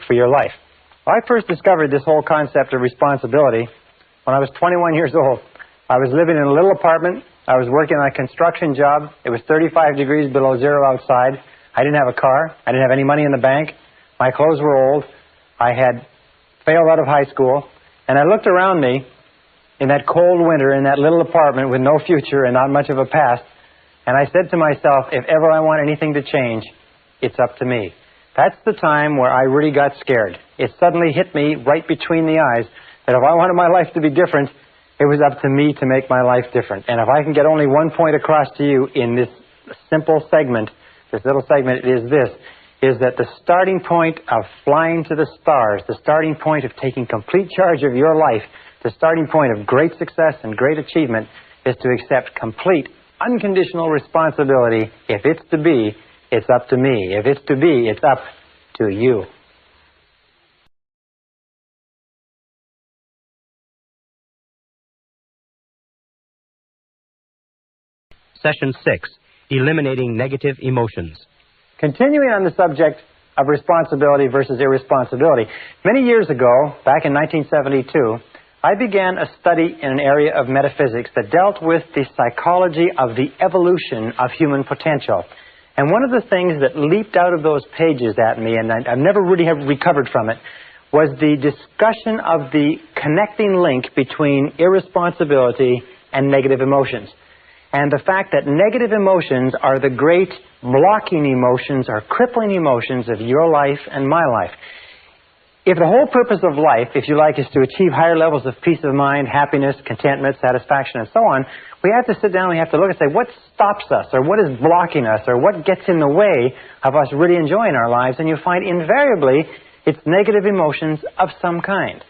for your life. Well, I first discovered this whole concept of responsibility when I was 21 years old. I was living in a little apartment. I was working on a construction job. It was 35 degrees below zero outside. I didn't have a car. I didn't have any money in the bank. My clothes were old. I had failed out of high school. And I looked around me in that cold winter in that little apartment with no future and not much of a past. And I said to myself, if ever I want anything to change, it's up to me. That's the time where I really got scared. It suddenly hit me right between the eyes that if I wanted my life to be different, it was up to me to make my life different. And if I can get only one point across to you in this simple segment, this little segment, is that the starting point of flying to the stars, the starting point of taking complete charge of your life, the starting point of great success and great achievement is to accept complete, unconditional responsibility. If it's to be, it's up to me. If it's to be, it's up to you. Session 6, Eliminating Negative Emotions. Continuing on the subject of responsibility versus irresponsibility, many years ago, back in 1972, I began a study in an area of metaphysics that dealt with the psychology of the evolution of human potential. And one of the things that leaped out of those pages at me, and I've never really have recovered from it, was the discussion of the connecting link between irresponsibility and negative emotions. And the fact that negative emotions are the great blocking emotions or crippling emotions of your life and my life. If the whole purpose of life, if you like, is to achieve higher levels of peace of mind, happiness, contentment, satisfaction, and so on, we have to sit down and we have to look and say, what stops us, or what is blocking us, or what gets in the way of us really enjoying our lives? And you find invariably it's negative emotions of some kind.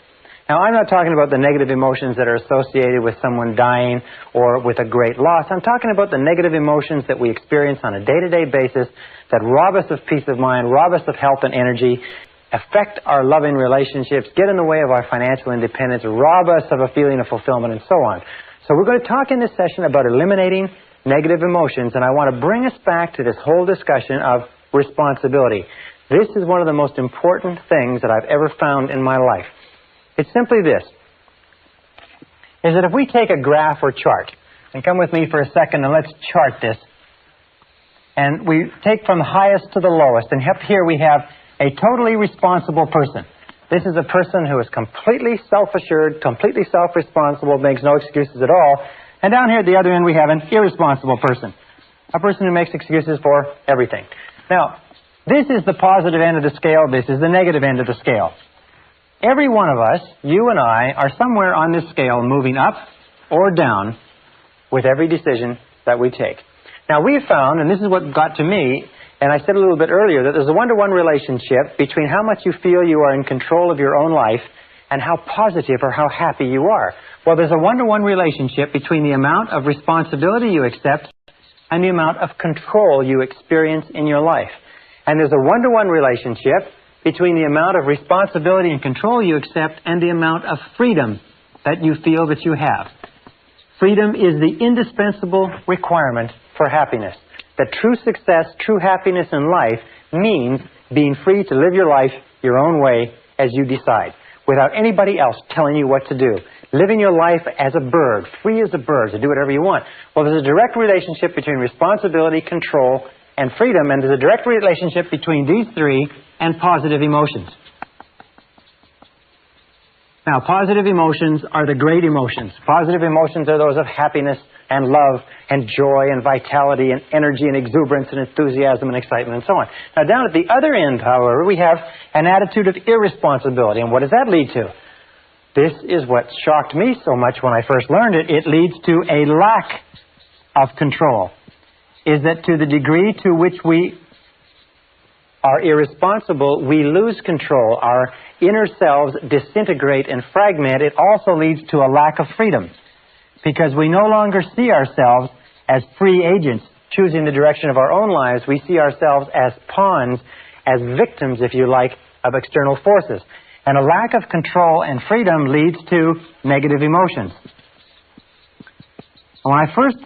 Now, I'm not talking about the negative emotions that are associated with someone dying or with a great loss. I'm talking about the negative emotions that we experience on a day-to-day basis that rob us of peace of mind, rob us of health and energy, affect our loving relationships, get in the way of our financial independence, rob us of a feeling of fulfillment, and so on. So we're going to talk in this session about eliminating negative emotions, and I want to bring us back to this whole discussion of responsibility. This is one of the most important things that I've ever found in my life. It's simply this, is that if we take a graph or chart, and come with me for a second and let's chart this, and we take from the highest to the lowest, and up here we have a totally responsible person. This is a person who is completely self-assured, completely self-responsible, makes no excuses at all. And down here at the other end we have an irresponsible person, a person who makes excuses for everything. Now, this is the positive end of the scale, this is the negative end of the scale. Every one of us, you and I, are somewhere on this scale moving up or down with every decision that we take. Now, we've found, and this is what got to me, and I said a little bit earlier, that there's a one-to-one relationship between how much you feel you are in control of your own life and how positive or how happy you are. Well, there's a one-to-one relationship between the amount of responsibility you accept and the amount of control you experience in your life. And there's a one-to-one relationship between the amount of responsibility and control you accept and the amount of freedom that you feel that you have. Freedom is the indispensable requirement for happiness. That true success, true happiness in life means being free to live your life your own way as you decide, without anybody else telling you what to do. Living your life as a bird, free as a bird, to do whatever you want. Well, there's a direct relationship between responsibility, control, and freedom, and there's a direct relationship between these three and positive emotions. Now, positive emotions are the great emotions. Positive emotions are those of happiness and love and joy and vitality and energy and exuberance and enthusiasm and excitement and so on. Now, down at the other end, however, we have an attitude of irresponsibility. And what does that lead to? This is what shocked me so much when I first learned it. It leads to a lack of control. Is that to the degree to which we are irresponsible, we lose control. Our inner selves disintegrate and fragment. It also leads to a lack of freedom, because we no longer see ourselves as free agents choosing the direction of our own lives. We see ourselves as pawns, as victims, if you like, of external forces. And a lack of control and freedom leads to negative emotions. When I first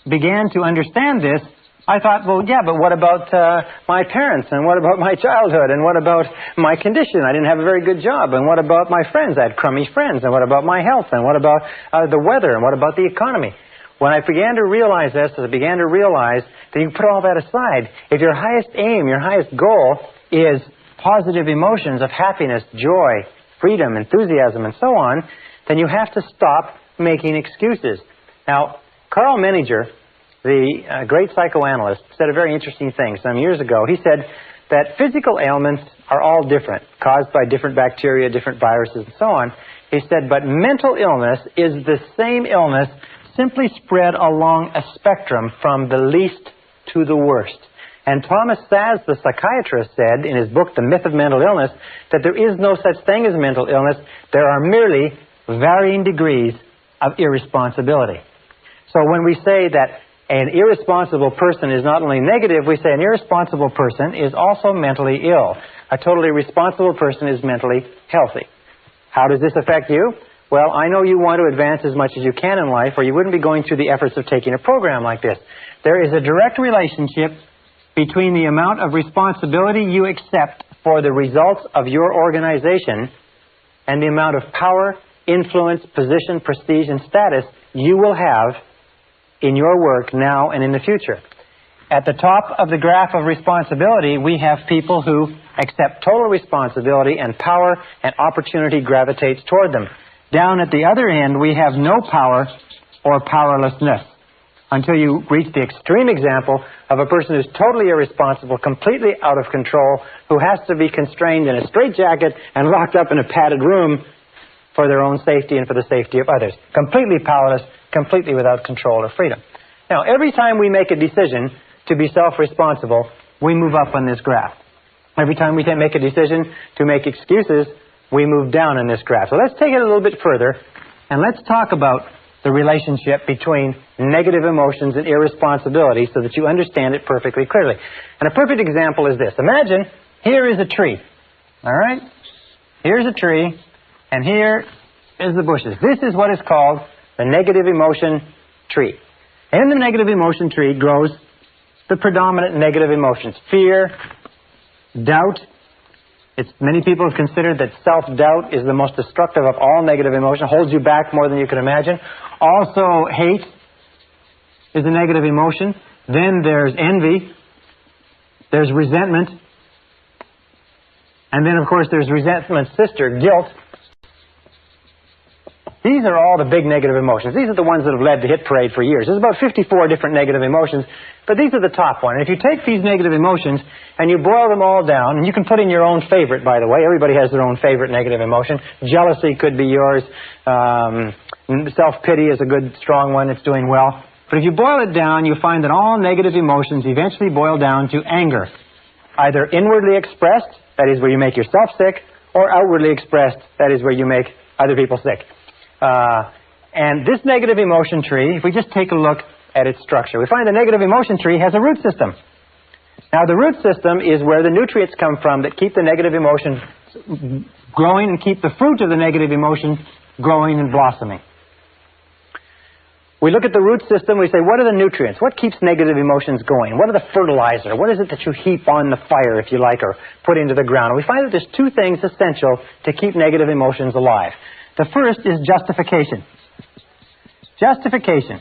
began to understand this, I thought, well, yeah, but what about my parents? And what about my childhood? And what about my condition? I didn't have a very good job. And what about my friends? I had crummy friends. And what about my health? And what about the weather? And what about the economy? When I began to realize this, I began to realize that you can put all that aside. If your highest aim, your highest goal is positive emotions of happiness, joy, freedom, enthusiasm, and so on, then you have to stop making excuses. Now, Carl Menninger, the great psychoanalyst, said a very interesting thing some years ago. He said that physical ailments are all different, caused by different bacteria, different viruses, and so on. He said, but mental illness is the same illness, simply spread along a spectrum from the least to the worst. And Thomas Szasz, the psychiatrist, said in his book, The Myth of Mental Illness, that there is no such thing as mental illness. There are merely varying degrees of irresponsibility. So when we say that an irresponsible person is not only negative, we say an irresponsible person is also mentally ill. A totally responsible person is mentally healthy. How does this affect you? Well, I know you want to advance as much as you can in life, or you wouldn't be going through the efforts of taking a program like this. There is a direct relationship between the amount of responsibility you accept for the results of your organization and the amount of power, influence, position, prestige, and status you will have in your work now and in the future. At the top of the graph of responsibility, we have people who accept total responsibility, and power and opportunity gravitates toward them. Down at the other end, we have no power or powerlessness, until you reach the extreme example of a person who's totally irresponsible, completely out of control, who has to be constrained in a straitjacket and locked up in a padded room for their own safety and for the safety of others. Completely powerless, completely without control or freedom. Now, every time we make a decision to be self-responsible, we move up on this graph. Every time we make a decision to make excuses, we move down on this graph. So let's take it a little bit further, and let's talk about the relationship between negative emotions and irresponsibility so that you understand it perfectly clearly. And a perfect example is this. Imagine here is a tree. All right? Here's a tree, and here is the bushes. This is what is called the negative emotion tree. In the negative emotion tree grows the predominant negative emotions: fear, doubt. Many people have considered that self-doubt is the most destructive of all negative emotion, holds you back more than you can imagine. Also, hate is a negative emotion. Then there's envy. There's resentment. And then, of course, there's resentment's sister, guilt. These are all the big negative emotions. These are the ones that have led the hit parade for years. There's about 54 different negative emotions, but these are the top one. And if you take these negative emotions and you boil them all down, and you can put in your own favorite, by the way. Everybody has their own favorite negative emotion. Jealousy could be yours. Self-pity is a good, strong one. It's doing well. But if you boil it down, you find that all negative emotions eventually boil down to anger. Either inwardly expressed, that is where you make yourself sick, or outwardly expressed, that is where you make other people sick. And this negative emotion tree, if we just take a look at its structure, we find the negative emotion tree has a root system. Now, the root system is where the nutrients come from that keep the negative emotion growing and keep the fruit of the negative emotion growing and blossoming. We look at the root system, we say, what are the nutrients? What keeps negative emotions going? What are the fertilizer? What is it that you heap on the fire, if you like, or put into the ground? And we find that there's two things essential to keep negative emotions alive. The first is justification. Justification.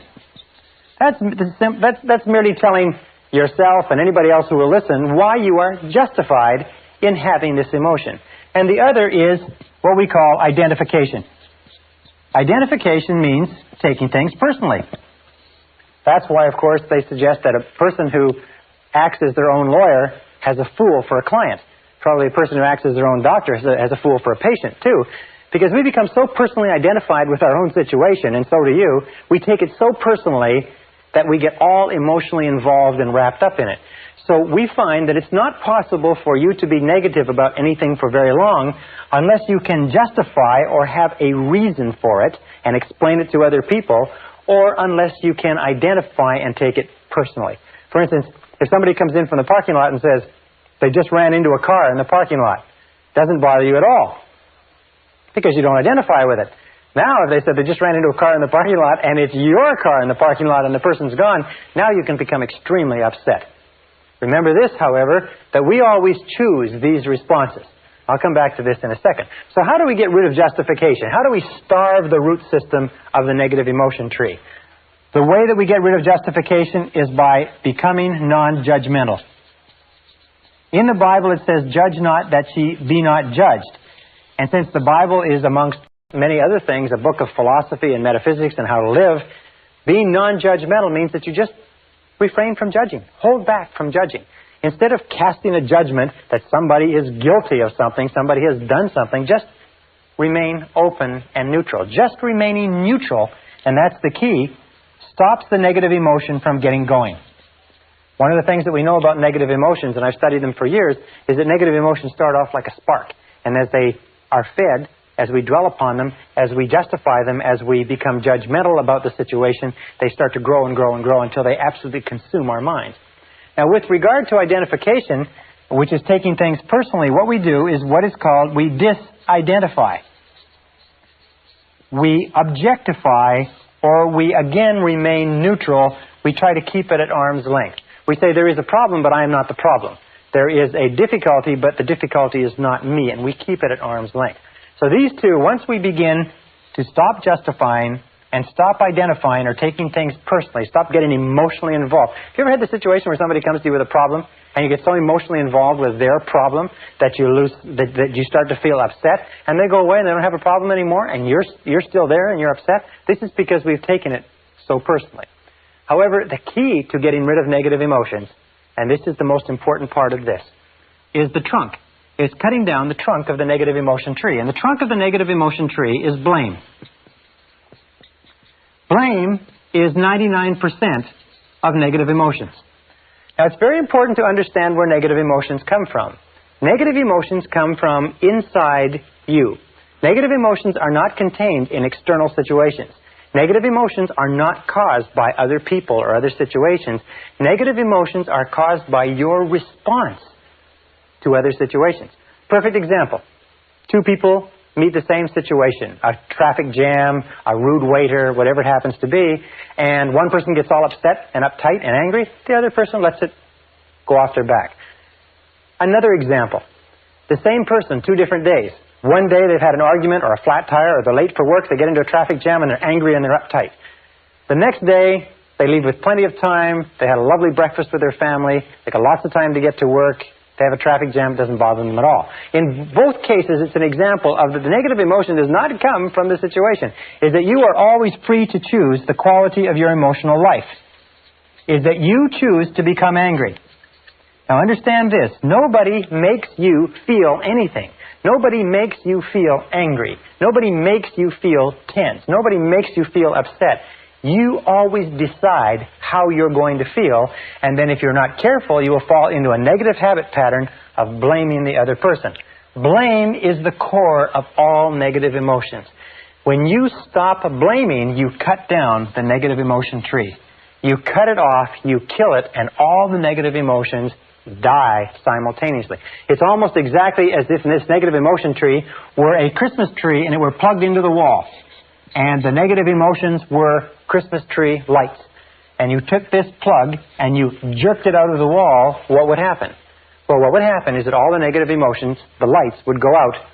That's merely telling yourself and anybody else who will listen why you are justified in having this emotion. And the other is what we call identification. Identification means taking things personally. That's why, of course, they suggest that a person who acts as their own lawyer has a fool for a client. Probably a person who acts as their own doctor has a fool for a patient, too. Because we become so personally identified with our own situation, and so do you, we take it so personally that we get all emotionally involved and wrapped up in it. So we find that it's not possible for you to be negative about anything for very long unless you can justify or have a reason for it and explain it to other people, or unless you can identify and take it personally. For instance, if somebody comes in from the parking lot and says they just ran into a car in the parking lot, doesn't bother you at all, because you don't identify with it. Now, if they said they just ran into a car in the parking lot and it's your car in the parking lot and the person's gone, now you can become extremely upset. Remember this, however, that we always choose these responses. I'll come back to this in a second. So how do we get rid of justification? How do we starve the root system of the negative emotion tree? The way that we get rid of justification is by becoming non-judgmental. In the Bible it says, "Judge not that ye be not judged." And since the Bible is, amongst many other things, a book of philosophy and metaphysics and how to live, being non-judgmental means that you just refrain from judging. Hold back from judging. Instead of casting a judgment that somebody is guilty of something, somebody has done something, just remain open and neutral. Just remaining neutral, and that's the key, stops the negative emotion from getting going. One of the things that we know about negative emotions, and I've studied them for years, is that negative emotions start off like a spark. And as they are fed, as we dwell upon them, as we justify them, as we become judgmental about the situation, they start to grow and grow and grow until they absolutely consume our minds. Now, with regard to identification, which is taking things personally, what we do is what is called, we disidentify. We objectify, or we again remain neutral. We try to keep it at arm's length. We say there is a problem, but I am not the problem. There is a difficulty, but the difficulty is not me, and we keep it at arm's length. So these two, once we begin to stop justifying and stop identifying or taking things personally, stop getting emotionally involved. Have you ever had the situation where somebody comes to you with a problem and you get so emotionally involved with their problem that that you start to feel upset, and they go away and they don't have a problem anymore, and you're still there and you're upset? This is because we've taken it so personally. However, the key to getting rid of negative emotions, and this is the most important part of this, is the trunk. It's cutting down the trunk of the negative emotion tree. And the trunk of the negative emotion tree is blame. Blame is 99% of negative emotions. Now, it's very important to understand where negative emotions come from. Negative emotions come from inside you. Negative emotions are not contained in external situations. Negative emotions are not caused by other people or other situations. Negative emotions are caused by your response to other situations. Perfect example. Two people meet the same situation, a traffic jam, a rude waiter, whatever it happens to be, and one person gets all upset and uptight and angry, the other person lets it go off their back. Another example. The same person, 2 different days. One day they've had an argument or a flat tire or they're late for work, they get into a traffic jam and they're angry and they're uptight. The next day, they leave with plenty of time, they had a lovely breakfast with their family, they got lots of time to get to work, they have a traffic jam, it doesn't bother them at all. In both cases, it's an example of that the negative emotion does not come from the situation. Is that you are always free to choose the quality of your emotional life. Is that you choose to become angry. Now understand this, nobody makes you feel anything. Nobody makes you feel angry. Nobody makes you feel tense. Nobody makes you feel upset. You always decide how you're going to feel, and then if you're not careful, you will fall into a negative habit pattern of blaming the other person. Blame is the core of all negative emotions. When you stop blaming, you cut down the negative emotion tree. You cut it off, you kill it, and all the negative emotions die simultaneously. It's almost exactly as if this negative emotion tree were a Christmas tree and it were plugged into the wall. And the negative emotions were Christmas tree lights. And you took this plug and you jerked it out of the wall, what would happen? Well, what would happen is that all the negative emotions, the lights, would go out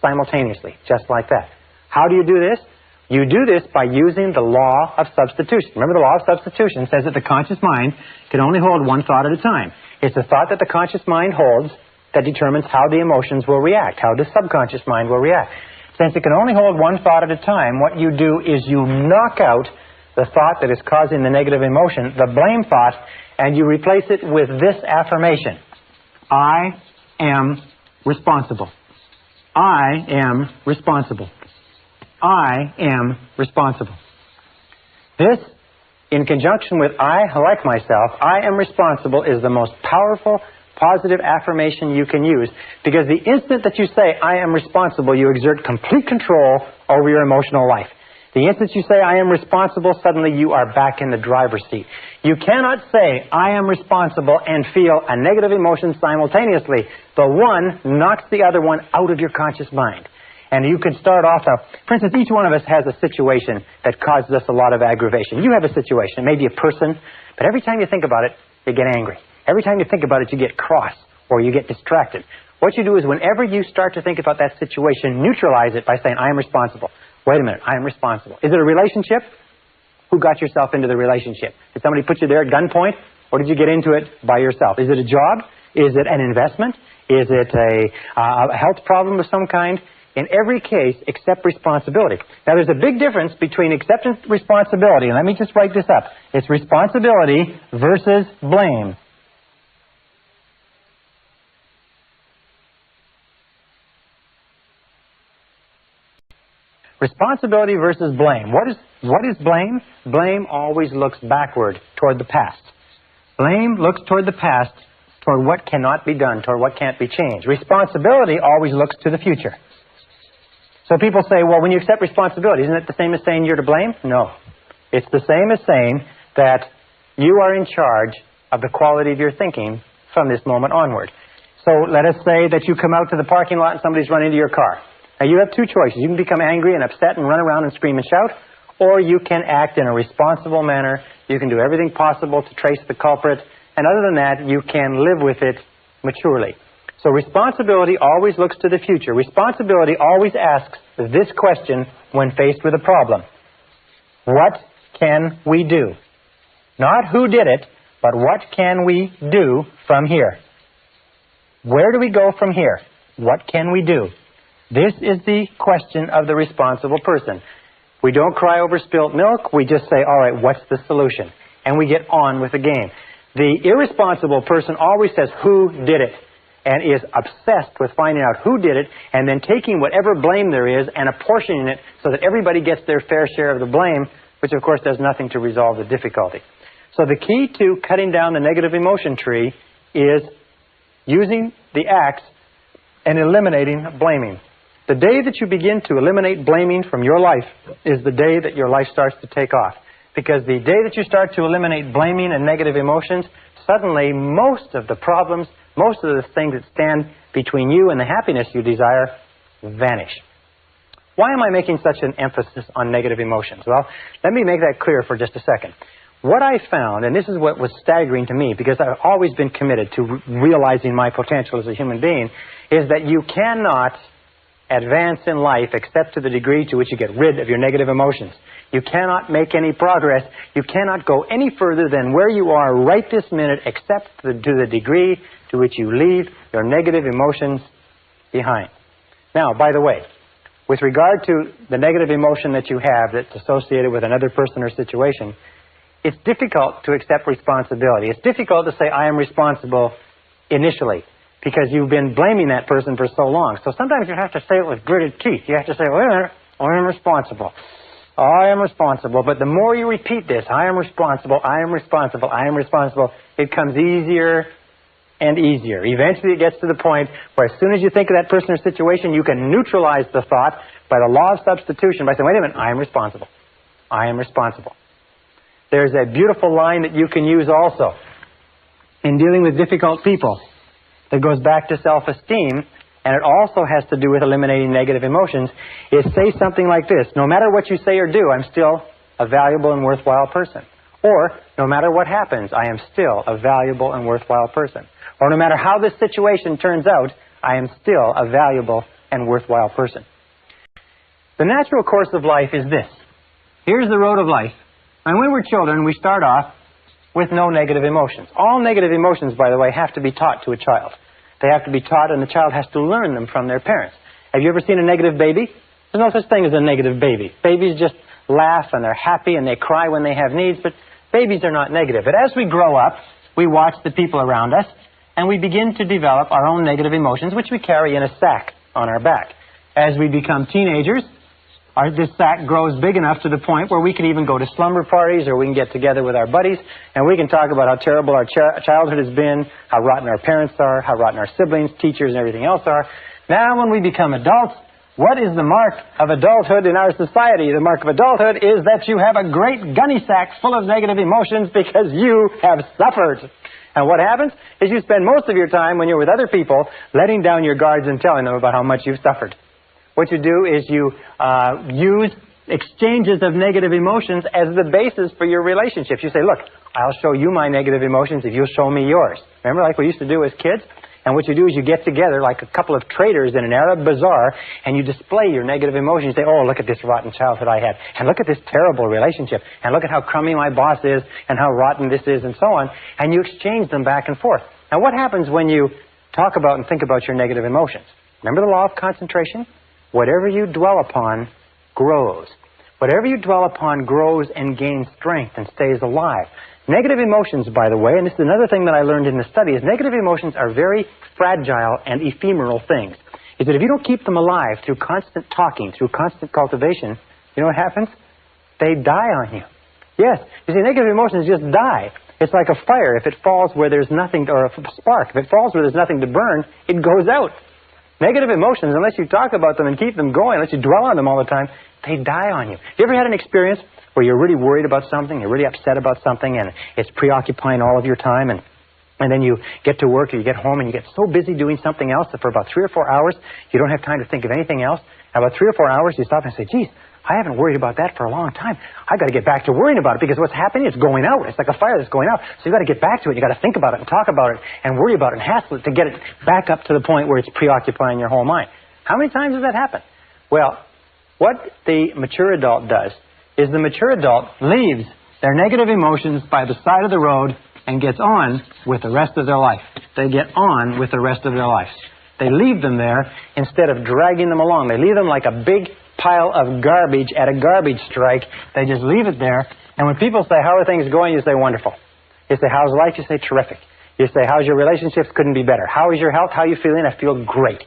simultaneously, just like that. How do you do this? You do this by using the law of substitution. Remember, the law of substitution says that the conscious mind can only hold one thought at a time. It's the thought that the conscious mind holds that determines how the emotions will react, how the subconscious mind will react. Since it can only hold one thought at a time, what you do is you knock out the thought that is causing the negative emotion, the blame thought, and you replace it with this affirmation. I am responsible. I am responsible. I am responsible. This, in conjunction with I like myself, I am responsible, is the most powerful, positive affirmation you can use, because the instant that you say, I am responsible, you exert complete control over your emotional life. The instant you say, I am responsible, suddenly you are back in the driver's seat. You cannot say, I am responsible, and feel a negative emotion simultaneously. The one knocks the other one out of your conscious mind. And you can start off now. For instance, each one of us has a situation that causes us a lot of aggravation. You have a situation, maybe a person, but every time you think about it, you get angry. Every time you think about it, you get cross or you get distracted. What you do is whenever you start to think about that situation, neutralize it by saying, I am responsible. Wait a minute, I am responsible. Is it a relationship? Who got yourself into the relationship? Did somebody put you there at gunpoint? Or did you get into it by yourself? Is it a job? Is it an investment? Is it a health problem of some kind? In every case, accept responsibility. Now, there's a big difference between acceptance and responsibility. And let me just write this up. It's responsibility versus blame. Responsibility versus blame. What is blame? Blame always looks backward toward the past. Blame looks toward the past, toward what cannot be done, toward what can't be changed. Responsibility always looks to the future. So people say, well, when you accept responsibility, isn't it the same as saying you're to blame? No. It's the same as saying that you are in charge of the quality of your thinking from this moment onward. So let us say that you come out to the parking lot and somebody's run into your car. Now, you have two choices. You can become angry and upset and run around and scream and shout, or you can act in a responsible manner. You can do everything possible to trace the culprit, and other than that, you can live with it maturely. So responsibility always looks to the future. Responsibility always asks this question when faced with a problem. What can we do? Not who did it, but what can we do from here? Where do we go from here? What can we do? This is the question of the responsible person. We don't cry over spilt milk. We just say, all right, what's the solution? And we get on with the game. The irresponsible person always says, who did it? And is obsessed with finding out who did it and then taking whatever blame there is and apportioning it so that everybody gets their fair share of the blame, which of course does nothing to resolve the difficulty. So the key to cutting down the negative emotion tree is using the axe and eliminating blaming. The day that you begin to eliminate blaming from your life is the day that your life starts to take off. Because the day that you start to eliminate blaming and negative emotions, suddenly most of the problems, most of the things that stand between you and the happiness you desire vanish. Why am I making such an emphasis on negative emotions? Well, let me make that clear for just a second. What I found, and this is what was staggering to me, because I've always been committed to realizing my potential as a human being, is that you cannot advance in life except to the degree to which you get rid of your negative emotions. You cannot make any progress. You cannot go any further than where you are right this minute except to the degree to which you leave your negative emotions behind. Now, by the way, with regard to the negative emotion that you have that's associated with another person or situation, it's difficult to accept responsibility. It's difficult to say, I am responsible initially, because you've been blaming that person for so long. So sometimes you have to say it with gritted teeth. You have to say, wait a minute, I am responsible. I am responsible. But the more you repeat this, I am responsible, I am responsible, I am responsible, it comes easier and easier. Eventually it gets to the point where as soon as you think of that person or situation, you can neutralize the thought by the law of substitution by saying, wait a minute, I am responsible. I am responsible. There's a beautiful line that you can use also in dealing with difficult people that goes back to self-esteem, and it also has to do with eliminating negative emotions, is say something like this: no matter what you say or do, I'm still a valuable and worthwhile person. Or, no matter what happens, I am still a valuable and worthwhile person. Or, no matter how this situation turns out, I am still a valuable and worthwhile person. The natural course of life is this. Here's the road of life. And when we're children, we start off with no negative emotions. All negative emotions, by the way, have to be taught to a child. They have to be taught, and the child has to learn them from their parents. Have you ever seen a negative baby? There's no such thing as a negative baby. Babies just laugh, and they're happy, and they cry when they have needs, but babies are not negative. But as we grow up, we watch the people around us, and we begin to develop our own negative emotions, which we carry in a sack on our back. As we become teenagers, this sack grows big enough to the point where we can even go to slumber parties, or we can get together with our buddies, and we can talk about how terrible our childhood has been, how rotten our parents are, how rotten our siblings, teachers, and everything else are. Now, when we become adults, what is the mark of adulthood in our society? The mark of adulthood is that you have a great gunny sack full of negative emotions because you have suffered. And what happens is you spend most of your time when you're with other people letting down your guards and telling them about how much you've suffered. what you do is you use exchanges of negative emotions as the basis for your relationships. You say, look, I'll show you my negative emotions if you'll show me yours. Remember, like we used to do as kids? And what you do is you get together like a couple of traders in an Arab bazaar and you display your negative emotions. You say, oh, look at this rotten childhood I had. And look at this terrible relationship. And look at how crummy my boss is and how rotten this is and so on. And you exchange them back and forth. Now, what happens when you talk about and think about your negative emotions? Remember the law of concentration? Whatever you dwell upon grows. Whatever you dwell upon grows and gains strength and stays alive. Negative emotions, by the way, and this is another thing that I learned in the study, is negative emotions are very fragile and ephemeral things. Is that if you don't keep them alive through constant talking, through constant cultivation, you know what happens? They die on you. Yes, you see, negative emotions just die. It's like a fire. If it falls where there's nothing, or a spark, if it falls where there's nothing to burn, it goes out. Negative emotions, unless you talk about them and keep them going, unless you dwell on them all the time, they die on you. You ever had an experience where you're really worried about something, you're really upset about something, and it's preoccupying all of your time, and then you get to work or you get home and you get so busy doing something else that for about 3 or 4 hours, you don't have time to think of anything else. And about 3 or 4 hours, you stop and say, geez, I haven't worried about that for a long time. I've got to get back to worrying about it because what's happening, it's going out. It's like a fire that's going out. So you've got to get back to it. You've got to think about it and talk about it and worry about it and hassle it to get it back up to the point where it's preoccupying your whole mind. How many times does that happen? Well, what the mature adult does is the mature adult leaves their negative emotions by the side of the road and gets on with the rest of their life. They get on with the rest of their life. They leave them there instead of dragging them along. They leave them like a big pile of garbage at a garbage strike. They just leave it there. And when people say, how are things going? You say, wonderful. You say, how's life? You say, terrific. You say, how's your relationships? Couldn't be better. How is your health? How are you feeling? I feel great.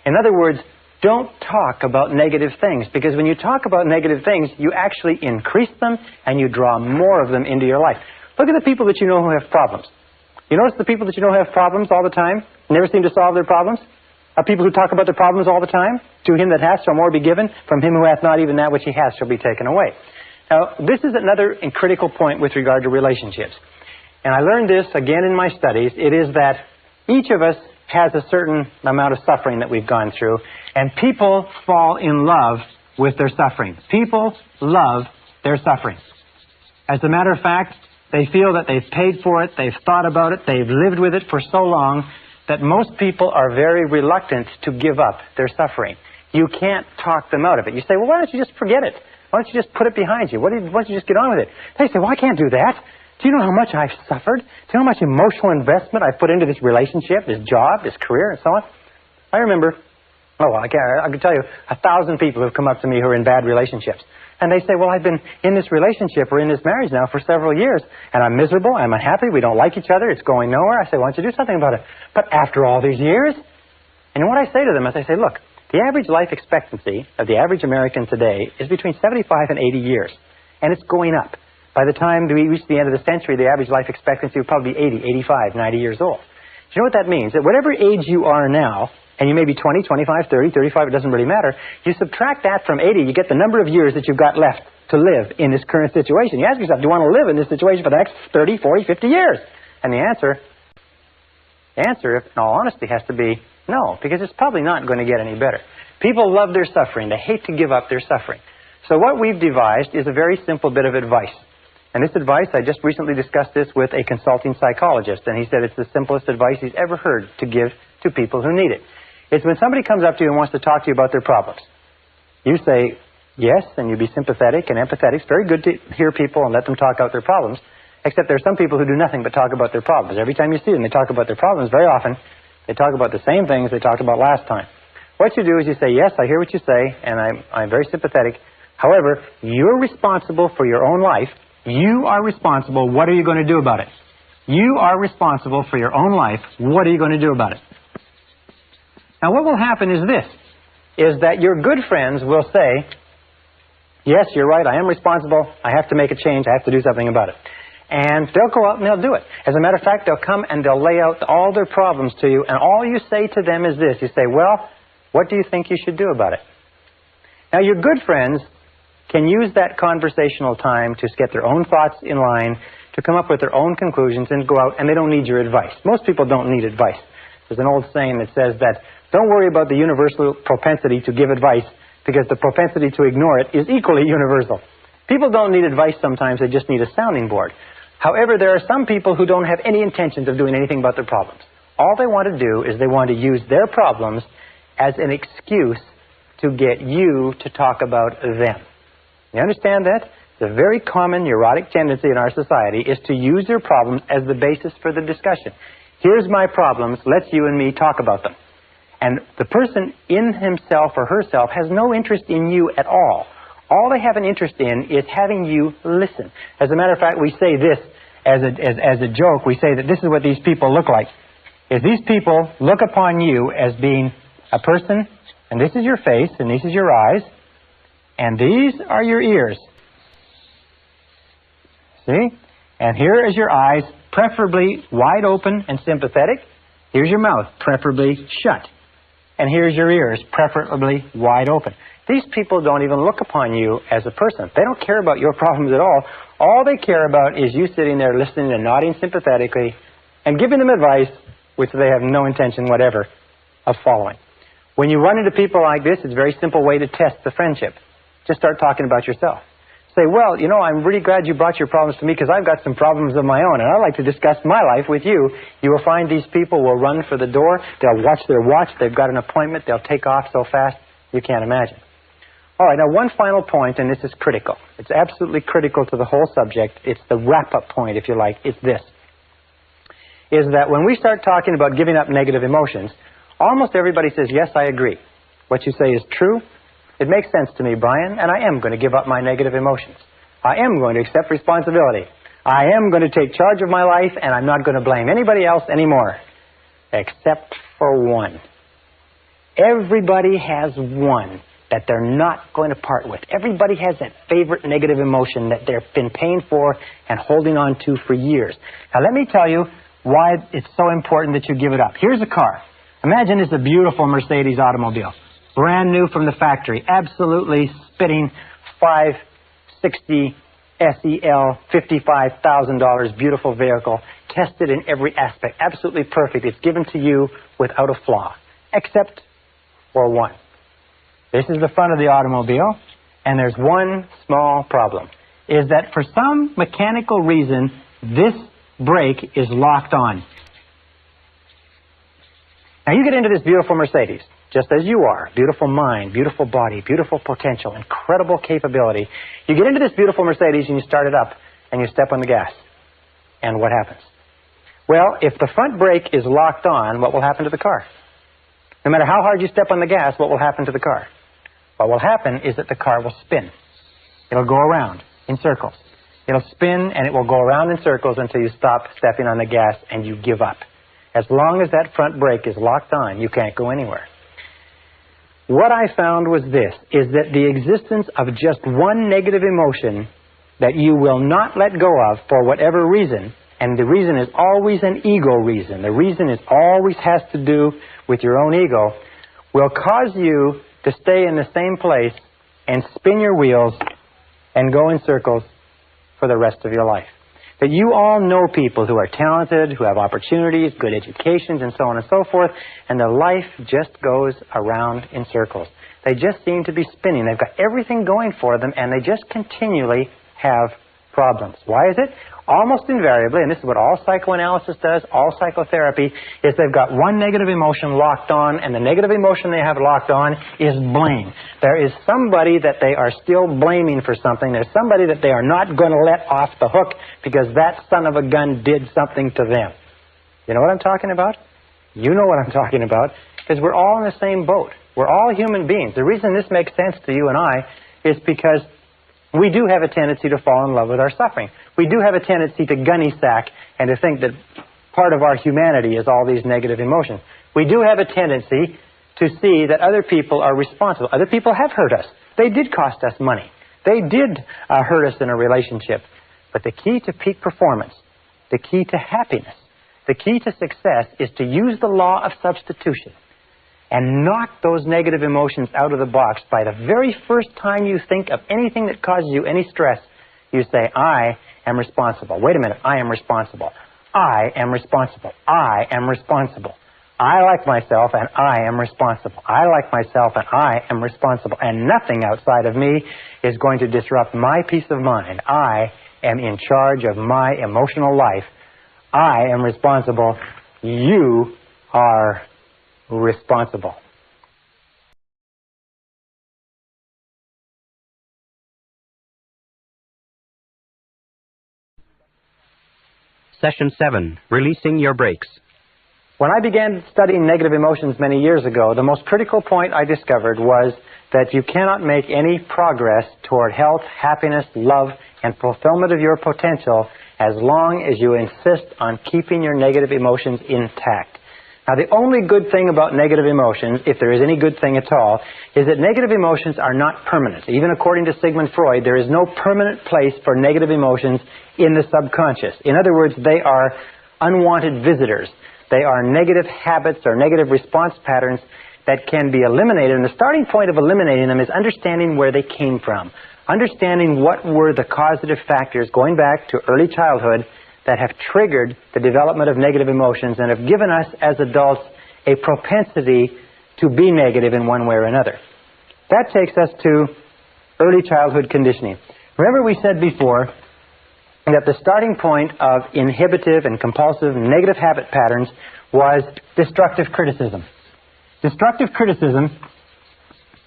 In other words, don't talk about negative things, because when you talk about negative things, you actually increase them and you draw more of them into your life. Look at the people that you know who have problems. You notice the people that you know who have problems all the time, never seem to solve their problems? Are people who talk about their problems all the time? To him that hath shall more be given. From him who hath not, even that which he has shall be taken away. Now, this is another critical point with regard to relationships. And I learned this again in my studies. It is that each of us has a certain amount of suffering that we've gone through, and people fall in love with their suffering. People love their suffering. As a matter of fact, they feel that they've paid for it, they've thought about it, they've lived with it for so long that most people are very reluctant to give up their suffering. You can't talk them out of it. You say, well, why don't you just forget it? Why don't you just put it behind you? Why don't you just get on with it? They say, well, I can't do that. Do you know how much I've suffered? Do you know how much emotional investment I've put into this relationship, this job, this career, and so on? I remember, I can tell you 1,000 people who've come up to me who are in bad relationships. And they say, well, I've been in this relationship or in this marriage now for several years, and I'm miserable, I'm unhappy, we don't like each other, it's going nowhere. I say, why don't you do something about it? But after all these years? And what I say to them is I say, look, the average life expectancy of the average American today is between 75 and 80 years, and it's going up. By the time we reach the end of the century, the average life expectancy will probably be 80, 85, 90 years old. Do you know what that means? That whatever age you are now, and you may be 20, 25, 30, 35, it doesn't really matter, you subtract that from 80, you get the number of years that you've got left to live in this current situation. You ask yourself, do you want to live in this situation for the next 30, 40, 50 years? And the answer, in all honesty, has to be no, because it's probably not going to get any better. People love their suffering. They hate to give up their suffering. So what we've devised is a very simple bit of advice. And this advice, I just recently discussed this with a consulting psychologist, and he said it's the simplest advice he's ever heard to give to people who need it. It's when somebody comes up to you and wants to talk to you about their problems. You say yes, and you be sympathetic and empathetic. It's very good to hear people and let them talk out their problems, except there are some people who do nothing but talk about their problems. Every time you see them, they talk about their problems. Very often, they talk about the same things they talked about last time. What you do is you say, yes, I hear what you say, and I'm very sympathetic. However, you're responsible for your own life. You are responsible. What are you going to do about it? You are responsible for your own life. What are you going to do about it? Now, what will happen is this, is that your good friends will say, yes, you're right, I am responsible. I have to make a change. I have to do something about it. And they'll go out and they'll do it. As a matter of fact, they'll come and they'll lay out all their problems to you, and all you say to them is this. You say, well, what do you think you should do about it? Now, your good friends can use that conversational time to get their own thoughts in line, to come up with their own conclusions and go out, and they don't need your advice. Most people don't need advice. There's an old saying that says that don't worry about the universal propensity to give advice because the propensity to ignore it is equally universal. People don't need advice sometimes, they just need a sounding board. However, there are some people who don't have any intentions of doing anything about their problems. All they want to do is they want to use their problems as an excuse to get you to talk about them. You understand that? The very common neurotic tendency in our society is to use your problems as the basis for the discussion. Here's my problems, let's you and me talk about them. And the person in himself or herself has no interest in you at all. All they have an interest in is having you listen. As a matter of fact, we say this as a joke. We say that this is what these people look like. Is these people look upon you as being a person, and this is your face, and this is your eyes, and these are your ears. See? And here is your eyes, preferably wide open and sympathetic. Here's your mouth, preferably shut. And here's your ears, preferably wide open. These people don't even look upon you as a person. They don't care about your problems at all. All they care about is you sitting there listening and nodding sympathetically and giving them advice which they have no intention whatever of following. When you run into people like this, it's a very simple way to test the friendship. Just start talking about yourself. Say, well, you know, I'm really glad you brought your problems to me because I've got some problems of my own and I'd like to discuss my life with you. You will find these people will run for the door. They'll watch their watch. They've got an appointment. They'll take off so fast you can't imagine. All right, now one final point, and this is critical. It's absolutely critical to the whole subject. It's the wrap-up point, if you like. It's this. Is that when we start talking about giving up negative emotions, almost everybody says, yes, I agree. What you say is true. It makes sense to me, Brian, and I am going to give up my negative emotions. I am going to accept responsibility. I am going to take charge of my life, and I'm not going to blame anybody else anymore, except for one. Everybody has one that they're not going to part with. Everybody has that favorite negative emotion that they've been paying for and holding on to for years. Now, let me tell you why it's so important that you give it up. Here's a car. Imagine it's a beautiful Mercedes automobile. Brand new from the factory, absolutely spitting 560 SEL, $55,000, beautiful vehicle, tested in every aspect, absolutely perfect. It's given to you without a flaw, except for one. This is the front of the automobile, and there's one small problem, is that for some mechanical reason, this brake is locked on. Now you get into this beautiful Mercedes, just as you are. Beautiful mind, beautiful body, beautiful potential, incredible capability. You get into this beautiful Mercedes and you start it up and you step on the gas. And what happens? Well, if the front brake is locked on, what will happen to the car? No matter how hard you step on the gas, what will happen to the car? What will happen is that the car will spin. It'll go around in circles. It'll spin and it will go around in circles until you stop stepping on the gas and you give up. As long as that front brake is locked on, you can't go anywhere. What I found was this, is that the existence of just one negative emotion that you will not let go of for whatever reason, and the reason is always an ego reason, the reason is always has to do with your own ego, will cause you to stay in the same place and spin your wheels and go in circles for the rest of your life. That you all know people who are talented, who have opportunities, good educations, and so on and so forth, and their life just goes around in circles. They just seem to be spinning. They've got everything going for them, and they just continually have problems. Why is it? Almost invariably, and this is what all psychoanalysis does, all psychotherapy, is they've got one negative emotion locked on, and the negative emotion they have locked on is blame. There is somebody that they are still blaming for something. There's somebody that they are not going to let off the hook because that son of a gun did something to them. You know what I'm talking about? You know what I'm talking about, because we're all in the same boat. We're all human beings. The reason this makes sense to you and I is because we do have a tendency to fall in love with our suffering. We do have a tendency to gunny sack and to think that part of our humanity is all these negative emotions. We do have a tendency to see that other people are responsible. Other people have hurt us. They did cost us money. They did hurt us in a relationship. But the key to peak performance, the key to happiness, the key to success is to use the law of substitution and knock those negative emotions out of the box. By the very first time you think of anything that causes you any stress, you say, I am responsible. Wait a minute, I am responsible. I am responsible. I am responsible. I like myself and I am responsible. I like myself and I am responsible. And nothing outside of me is going to disrupt my peace of mind. I am in charge of my emotional life. I am responsible. You are responsible. Session 7, Releasing Your Brakes. When I began studying negative emotions many years ago, the most critical point I discovered was that you cannot make any progress toward health, happiness, love, and fulfillment of your potential as long as you insist on keeping your negative emotions intact. Now, the only good thing about negative emotions, if there is any good thing at all, is that negative emotions are not permanent. Even according to Sigmund Freud, there is no permanent place for negative emotions in the subconscious. In other words, they are unwanted visitors. They are negative habits or negative response patterns that can be eliminated. And the starting point of eliminating them is understanding where they came from. Understanding what were the causative factors going back to early childhood that have triggered the development of negative emotions and have given us as adults a propensity to be negative in one way or another. That takes us to early childhood conditioning. Remember we said before that the starting point of inhibitive and compulsive negative habit patterns was destructive criticism. Destructive criticism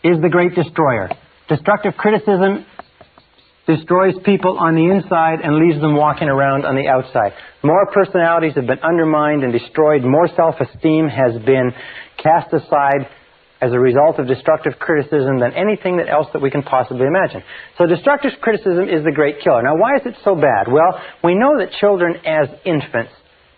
is the great destroyer. Destructive criticism destroys people on the inside and leaves them walking around on the outside. More personalities have been undermined and destroyed. More self-esteem has been cast aside as a result of destructive criticism than anything else that we can possibly imagine. So destructive criticism is the great killer. Now, why is it so bad? Well, we know that children as infants,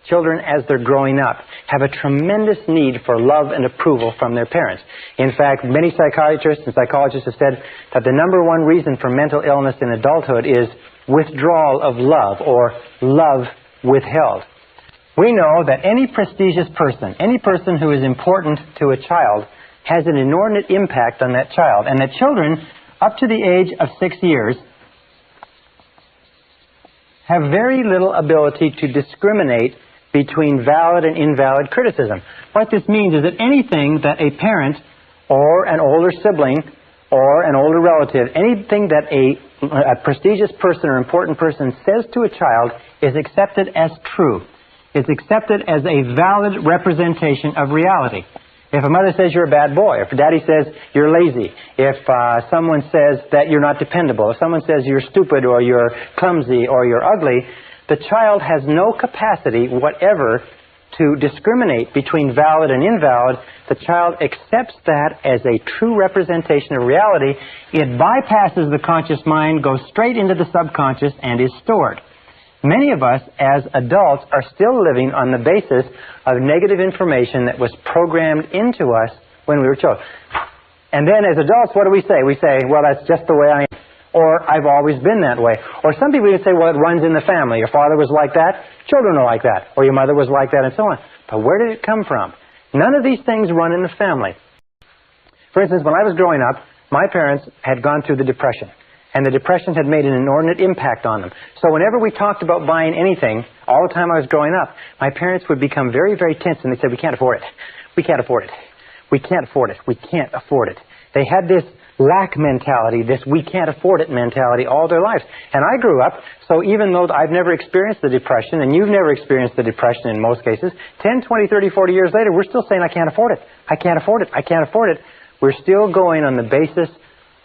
children as they're growing up, have a tremendous need for love and approval from their parents. In fact, many psychiatrists and psychologists have said that the number one reason for mental illness in adulthood is withdrawal of love or love withheld. We know that any prestigious person, any person who is important to a child, has an inordinate impact on that child, and that children up to the age of 6 years have very little ability to discriminate between valid and invalid criticism. What this means is that anything that a parent or an older sibling or an older relative, anything that a prestigious person or important person says to a child is accepted as true. It's accepted as a valid representation of reality. If a mother says you're a bad boy, if daddy says you're lazy, if someone says that you're not dependable, if someone says you're stupid or you're clumsy or you're ugly, the child has no capacity whatever to discriminate between valid and invalid. The child accepts that as a true representation of reality. It bypasses the conscious mind, goes straight into the subconscious, and is stored. Many of us, as adults, are still living on the basis of negative information that was programmed into us when we were children. And then as adults, what do we say? We say, well, that's just the way I am. Or, I've always been that way. Or some people even say, well, it runs in the family. Your father was like that, children are like that. Or your mother was like that, and so on. But where did it come from? None of these things run in the family. For instance, when I was growing up, my parents had gone through the Depression. And the Depression had made an inordinate impact on them. So whenever we talked about buying anything, all the time I was growing up, my parents would become very, very tense, and they said, we can't afford it. We can't afford it. We can't afford it. We can't afford it. They had this lack mentality, this we can't afford it mentality all their lives. And I grew up, so even though I've never experienced the Depression, and you've never experienced the Depression in most cases, 10, 20, 30, 40 years later, we're still saying, I can't afford it. I can't afford it. I can't afford it. We're still going on the basis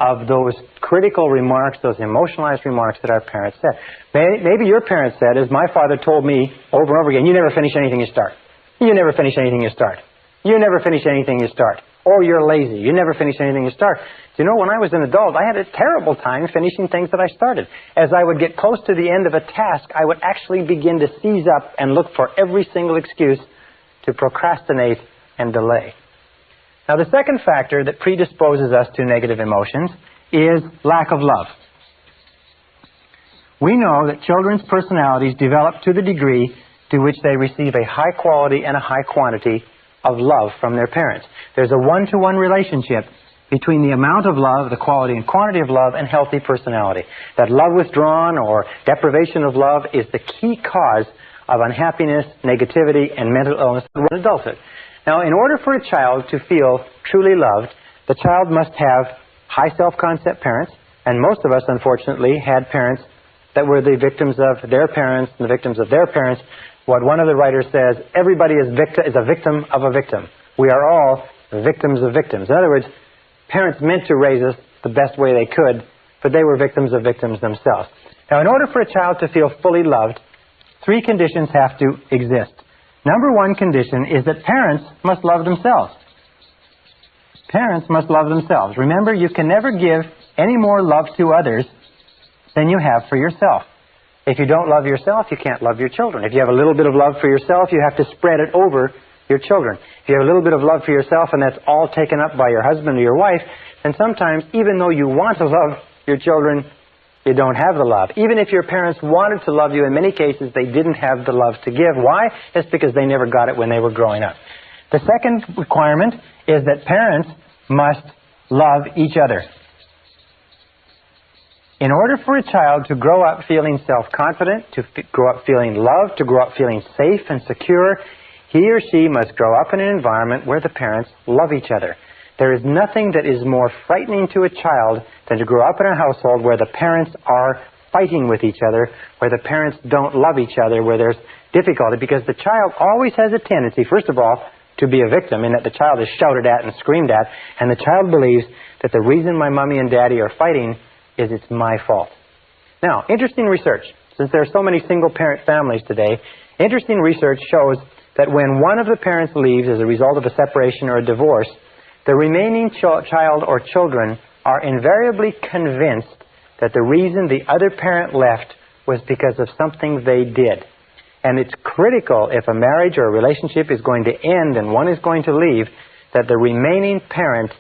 of those critical remarks, those emotionalized remarks that our parents said. Maybe your parents said, as my father told me over and over again, you never finish anything you start. You never finish anything you start. You never finish anything you start. Or you're lazy. You never finish anything you start. You know, when I was an adult, I had a terrible time finishing things that I started. As I would get close to the end of a task, I would actually begin to seize up and look for every single excuse to procrastinate and delay. Now, the second factor that predisposes us to negative emotions is lack of love. We know that children's personalities develop to the degree to which they receive a high quality and a high quantity of love from their parents. There's a one-to-one relationship between the amount of love, the quality and quantity of love, and healthy personality. That love withdrawn or deprivation of love is the key cause of unhappiness, negativity, and mental illness in adulthood. Now, in order for a child to feel truly loved, the child must have high self-concept parents, and most of us, unfortunately, had parents that were the victims of their parents and the victims of their parents. What one of the writers says, everybody is a victim of a victim. We are all victims of victims. In other words, parents meant to raise us the best way they could, but they were victims of victims themselves. Now, in order for a child to feel fully loved, 3 conditions have to exist. Number 1 condition is that parents must love themselves. Parents must love themselves. Remember, you can never give any more love to others than you have for yourself. If you don't love yourself, you can't love your children. If you have a little bit of love for yourself, you have to spread it over your children. If you have a little bit of love for yourself and that's all taken up by your husband or your wife, then sometimes, even though you want to love your children, you don't have the love. Even if your parents wanted to love you, in many cases, they didn't have the love to give. Why? It's because they never got it when they were growing up. The second requirement is that parents must love each other. In order for a child to grow up feeling self-confident, to grow up feeling loved, to grow up feeling safe and secure, he or she must grow up in an environment where the parents love each other. There is nothing that is more frightening to a child than to grow up in a household where the parents are fighting with each other, where the parents don't love each other, where there's difficulty, because the child always has a tendency, first of all, to be a victim, in that the child is shouted at and screamed at, and the child believes that the reason my mommy and daddy are fighting is it's my fault. Now, interesting research. Since there are so many single-parent families today, interesting research shows that when one of the parents leaves as a result of a separation or a divorce, the remaining child or children are invariably convinced that the reason the other parent left was because of something they did. And it's critical, if a marriage or a relationship is going to end and one is going to leave, that the remaining parent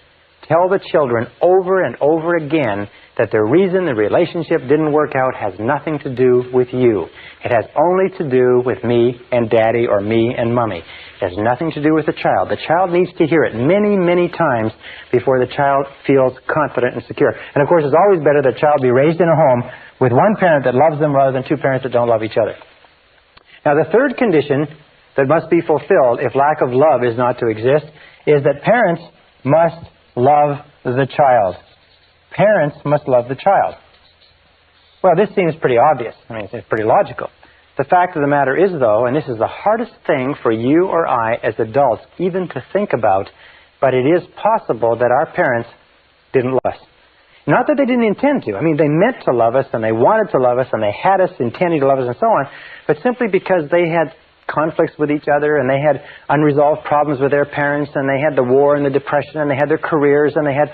tell the children over and over again that the reason the relationship didn't work out has nothing to do with you. It has only to do with me and daddy or me and mommy. It has nothing to do with the child. The child needs to hear it many, many times before the child feels confident and secure. And of course, it's always better that a child be raised in a home with one parent that loves them rather than 2 parents that don't love each other. Now, the third condition that must be fulfilled if lack of love is not to exist is that parents must love the child. Parents must love the child. Well, this seems pretty obvious. I mean, it's pretty logical. The fact of the matter is, though, and this is the hardest thing for you or I as adults even to think about, but it is possible that our parents didn't love us. Not that they didn't intend to. I mean, they meant to love us, and they wanted to love us, and they had us intending to love us and so on, but simply because they had conflicts with each other, and they had unresolved problems with their parents, and they had the war and the depression, and they had their careers, and they had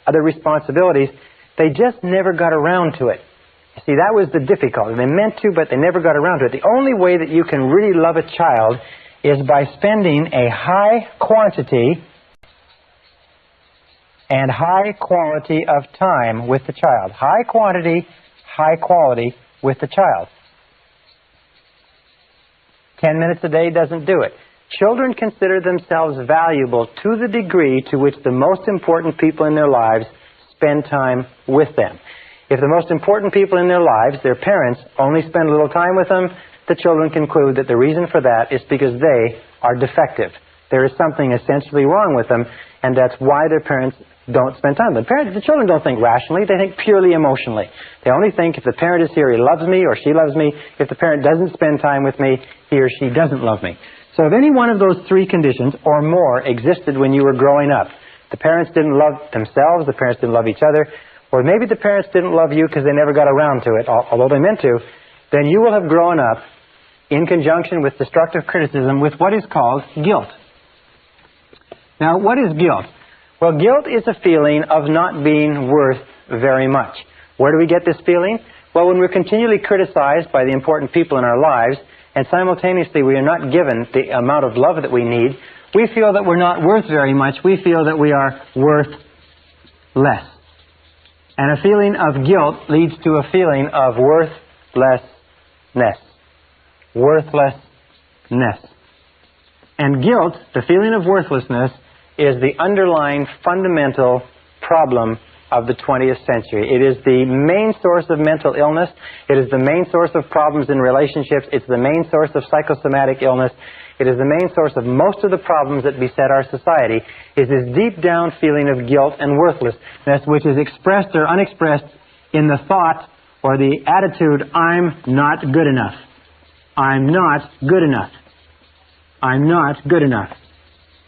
other responsibilities, they just never got around to it. You see, that was the difficulty. They meant to, but they never got around to it. The only way that you can really love a child is by spending a high quantity and high quality of time with the child. High quantity, high quality with the child. 10 minutes a day doesn't do it. Children consider themselves valuable to the degree to which the most important people in their lives spend time with them. If the most important people in their lives, their parents, only spend little time with them, the children conclude that the reason for that is because they are defective. There is something essentially wrong with them, and that's why their parents don't spend time with them. The children don't think rationally, they think purely emotionally. They only think if the parent is here, he loves me or she loves me. If the parent doesn't spend time with me, he or she doesn't love me. So if any one of those 3 conditions or more existed when you were growing up, the parents didn't love themselves, the parents didn't love each other, or maybe the parents didn't love you because they never got around to it, although they meant to, then you will have grown up in conjunction with destructive criticism with what is called guilt. Now, what is guilt? Well, guilt is a feeling of not being worth very much. Where do we get this feeling? Well, when we're continually criticized by the important people in our lives, and simultaneously we are not given the amount of love that we need, we feel that we're not worth very much. We feel that we are worth less. And a feeling of guilt leads to a feeling of worthlessness. Worthlessness. And guilt, the feeling of worthlessness, is the underlying fundamental problem of the 20th century. It is the main source of mental illness. It is the main source of problems in relationships. It's the main source of psychosomatic illness. It is the main source of most of the problems that beset our society, is this deep down feeling of guilt and worthlessness, which is expressed or unexpressed in the thought or the attitude, I'm not good enough. I'm not good enough. I'm not good enough.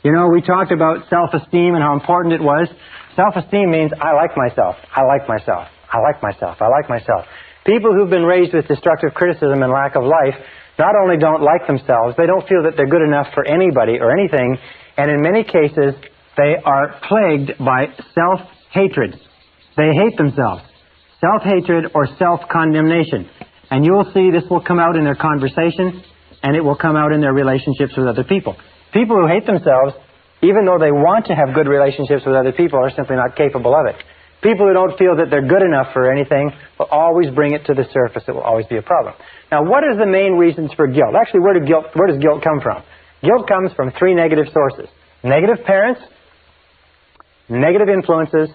You know, we talked about self-esteem and how important it was. Self-esteem means I like myself. I like myself. I like myself. I like myself. People who've been raised with destructive criticism and lack of life not only don't like themselves, they don't feel that they're good enough for anybody or anything, and in many cases, they are plagued by self-hatred. They hate themselves. Self-hatred or self-condemnation. And you will see this will come out in their conversation, and it will come out in their relationships with other people. People who hate themselves, even though they want to have good relationships with other people, are simply not capable of it. People who don't feel that they're good enough for anything will always bring it to the surface. It will always be a problem. Now, what are the main reasons for guilt? Actually, where does guilt come from? Guilt comes from three negative sources. Negative parents, negative influences,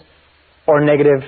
or negative